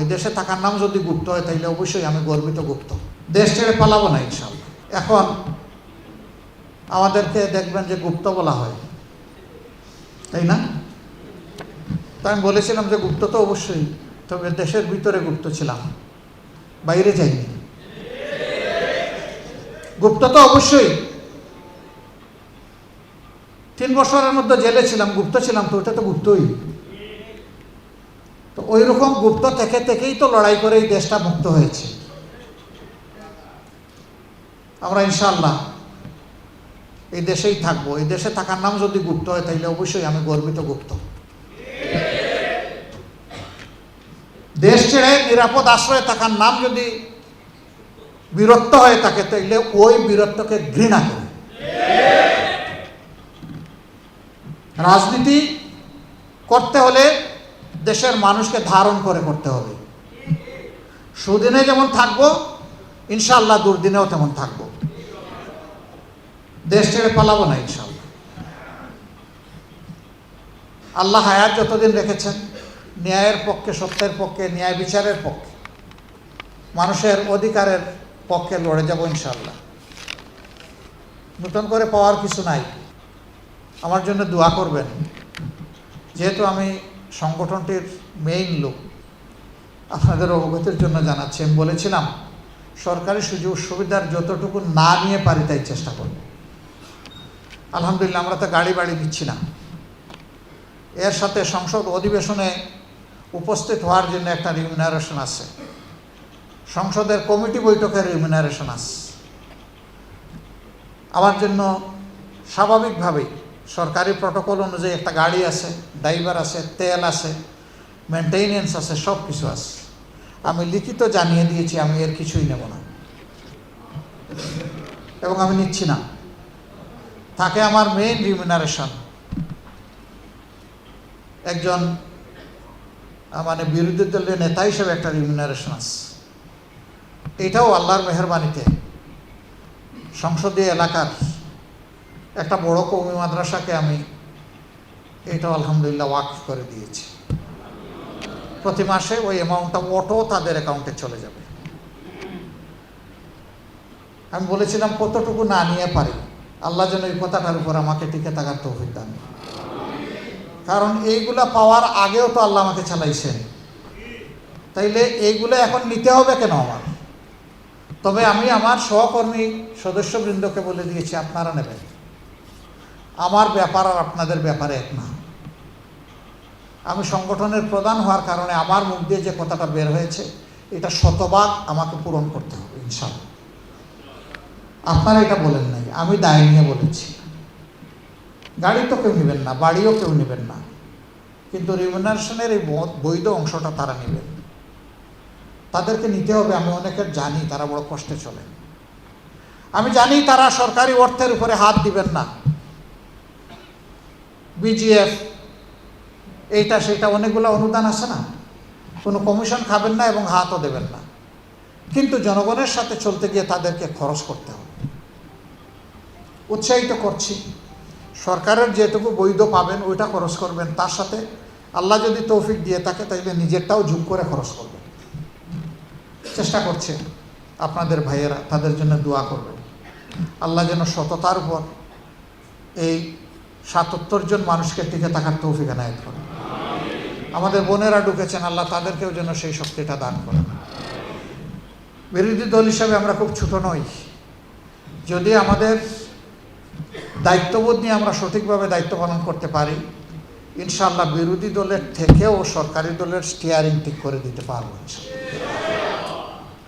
এই দেশে থাকার নাম যদি গুপ্ত হয় তাইলে অবশ্যই আমি গর্বিত গুপ্ত। দেশ ছেড়ে পালাবো না ইনশাআল্লাহ। এখন আমাদেরকে দেখবেন যে গুপ্ত বলা হয়, তাই না? তো আমি বলেছিলাম যে গুপ্ত তো অবশ্যই, তবে দেশের ভিতরে গুপ্ত ছিলাম, বাইরে যাইনি। গুপ্ত তো অবশ্যই, 3 বছরের মধ্যে জেলে ছিলাম, গুপ্ত ছিলাম, তো ওটা তো গুপ্তই। তো ওই রকম গুপ্ত থেকেই তো লড়াই করে এই দেশটা মুক্ত হয়েছে। আমরা ইনশাআল্লাহ এই দেশেই থাকবো। এই দেশে থাকার নাম যদি গুপ্ত হয় তাইলে অবশ্যই আমি গর্বিত গুপ্ত। দেশ ছেড়ে নিরাপদ আশ্রয়ে থাকার নাম যদি বীরত্ব হয়ে থাকে তাইলে ওই বীরত্বকে ঘৃণা করি। রাজনীতি করতে হলে দেশের মানুষকে ধারণ করে করতে হবে। সুদিনে যেমন থাকবো ইনশাআল্লাহ দুর্দিনেও তেমন থাকবো। দেশ ছেড়ে পালাবো না ইনশাআল্লাহ। আল্লাহ হায়াত যতদিন রেখেছেন ন্যায়ের পক্ষে, সত্যের পক্ষে, ন্যায় বিচারের পক্ষে, মানুষের অধিকারের পক্ষে লড়ে যাব ইনশাআল্লাহ। নতুন করে পাওয়ার কিছু নাই। আমার জন্য দোয়া করবেন। যেহেতু আমি সংগঠনটির মেইন লোক, আপনাদের অবগতির জন্য জানাচ্ছি, আমি বলেছিলাম সরকারি সুযোগ সুবিধার যতটুকু না নিয়ে পারি তাই চেষ্টা করব। আলহামদুলিল্লাহ আমরা তো গাড়ি বাড়ি দিচ্ছি না। এর সাথে সংসদ অধিবেশনে উপস্থিত হওয়ার জন্য একটা রিমিনারেশন আছে, সংসদের কমিটি বৈঠকের রিমিনারেশন আছে। আমার জন্য স্বাভাবিকভাবেই সরকারি প্রটোকল অনুযায়ী একটা গাড়ি আছে, ড্রাইভার আছে, তেল আছে, মেনটেনেন্স আছে, সব কিছু আছে। আমি লিখিত জানিয়ে দিয়েছি আমি এর কিছুই নেব না এবং আমি নিচ্ছি না। থাকে আমার মেইন রিমিনারেশন একজন মানে বিরোধী দলের নেতা হিসেবে একটা রিমিনারেশন আছে। এটাও আল্লাহর মেহেরবানিতে সংসদীয় এলাকার একটা বড় কওমি মাদ্রাসাকে আমি এটাও আলহামদুলিল্লাহ ওয়াকফ করে দিয়েছি। প্রতি মাসে ওই অ্যামাউন্টটা অটো তাদের অ্যাকাউন্টে চলে যাবে। আমি বলেছিলাম কতটুকু না নিয়ে পারি, আল্লাহ যেন এই কথাটার উপর আমাকে টিকে থাকার তৌফিক দান। কারণ এইগুলা পাওয়ার আগেও তো আল্লাহ আমাকে চালাইছেন, তাইলে এইগুলো এখন নিতে হবে কেন আমার? তবে আমি আমার সহকর্মী সদস্যবৃন্দকে বলে দিয়েছি আপনারা নেবেন। আমার ব্যাপার আর আপনাদের ব্যাপারে এক না। আমি সংগঠনের প্রধান হওয়ার কারণে আমার মুখ দিয়ে যে কথাটা বের হয়েছে এটা শতভাগ আমাকে পূরণ করতে হবে ইনশাআল্লাহ। আপনারা এটা বলেন নাই, আমি দায় নিয়ে বলেছি। গাড়ি তো কেউ নেবেন না, বাড়িও কেউ নেবেন না, কিন্তু রিমিনারেশনের এই বৈধ অংশটা তারা নেবেন। তাদেরকে নিতে হবে। আমি অনেকের জানি তারা বড় কষ্টে চলেন। আমি জানি তারা সরকারি অর্থের উপরে হাত দিবেন না। বিজিএফ এইটা সেটা অনেকগুলো অনুদান আছে না, কোনো কমিশন খাবেন না এবং হাতও দেবেন না। কিন্তু জনগণের সাথে চলতে গিয়ে তাদেরকে খরচ করতে হবে। উৎসাহিত করছি, সরকারের যেটুকু বৈধ পাবেন ওইটা খরচ করবেন, তার সাথে আল্লাহ যদি তৌফিক দিয়ে থাকে তাইলে নিজেরটাও যোগ করে খরচ করবেন। চেষ্টা করছে আপনাদের ভাইয়েরা, তাদের জন্য দোয়া করবেন। আল্লাহ যেন সততার উপর এই ৭৭ জন মানুষকে টিকে থাকার তৌফিক এনায়েত করেন। আমাদের বোনেরা ঢুকেছেন, আল্লাহ তাদেরকেও যেন সেই শক্তিটা দান করেন। বিরোধী দল হিসাবে আমরা খুব ছোট নই। যদি আমাদের দায়িত্ববোধ নিয়ে আমরা সঠিকভাবে দায়িত্ব পালন করতে পারি ইনশাআল্লাহ বিরোধী দলের থেকেও সরকারি দলের স্টিয়ারিং ঠিক করে দিতে পারবো ইনশাআল্লাহ।